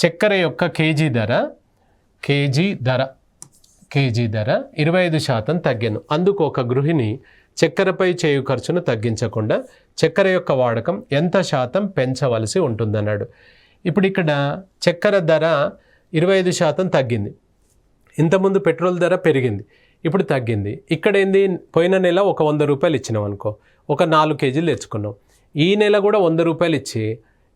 చక్కెర యొక్క కేజీ ధర 25% తగ్గాను. అందుకు ఒక గృహిణి చక్కెరపై చేయు ఖర్చును తగ్గించకుండా చక్కెర యొక్క వాడకం ఎంత శాతం పెంచవలసి ఉంటుందన్నాడు. ఇప్పుడు ఇక్కడ చక్కెర ధర 25% తగ్గింది. ఇంతకుముందు పెట్రోల్ ధర పెరిగింది, ఇప్పుడు తగ్గింది. ఇక్కడ ఏంది, పోయిన నెల ఒక 100 రూపాయలు ఇచ్చినాం అనుకో, ఒక 4 కేజీలు తెచ్చుకున్నాం. ఈ నెల కూడా 100 రూపాయలు ఇచ్చి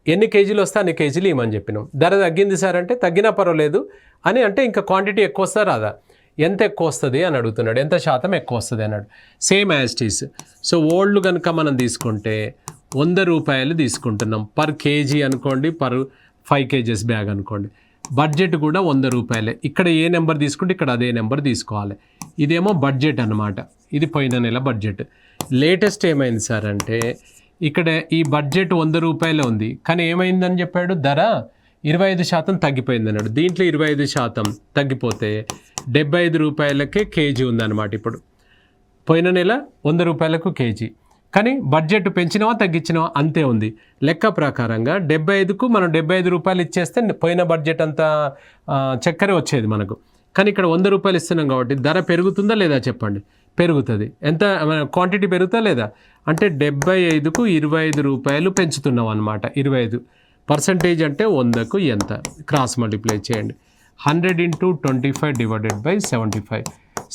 ఎన్ని కేజీలు వస్తే అన్ని కేజీలు ఇవ్వమని చెప్పినాం. ధర తగ్గింది సార్ అంటే తగ్గినా పర్వాలేదు అని, అంటే ఇంకా క్వాంటిటీ ఎక్కువ వస్తుందా రాదా, ఎంత ఎక్కువ వస్తుంది అని అడుగుతున్నాడు, ఎంత శాతం ఎక్కువ వస్తుంది అన్నాడు. Same as teas. So old కనుక మనం తీసుకుంటే 100 రూపాయలు తీసుకుంటున్నాం పర్ కేజీ అనుకోండి, పర్ 5 kgs బ్యాగ్ అనుకోండి. బడ్జెట్ కూడా 100 రూపాయలే. ఇక్కడ ఏ నెంబర్ తీసుకుంటే ఇక్కడ అదే నెంబర్ తీసుకోవాలి. ఇదేమో బడ్జెట్ అనమాట, ఇది పోయిన నెల బడ్జెట్. లేటెస్ట్ ఏమైంది సార్ అంటే ఇక్కడ ఈ బడ్జెట్ 100 రూపాయలే ఉంది, కానీ ఏమైందని చెప్పాడు, ధర 25% తగ్గిపోయింది అన్నాడు. దీంట్లో 25% తగ్గిపోతే 75 రూపాయలకే కేజీ ఉందన్నమాట. ఇప్పుడు పోయిన నెల 100 రూపాయలకు కేజీ, కానీ బడ్జెట్ పెంచినవా తగ్గించినవా అంతే ఉంది. లెక్క ప్రకారంగా 75కు మనం 75 రూపాయలు ఇచ్చేస్తే పోయిన బడ్జెట్ అంతా చక్కెర వచ్చేది మనకు. కానీ ఇక్కడ 100 రూపాయలు ఇస్తున్నాం కాబట్టి ధర పెరుగుతుందా లేదా చెప్పండి, పెరుగుతుంది. ఎంత క్వాంటిటీ పెరుగుతా లేదా అంటే 75కు 25 రూపాయలు పెంచుతున్నాం అనమాట. 25% అంటే 100కు ఎంత, క్రాస్ మల్టిప్లై చేయండి. 100 × 25 / 75.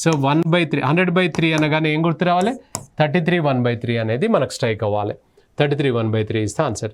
సో 1/3, 100/3 అనగానే ఏం గుర్తు రావాలి, 33 1/3 అనేది మనకు స్ట్రైక్ అవ్వాలి. 33 1/3 ఇస్ ద ఆన్సర్.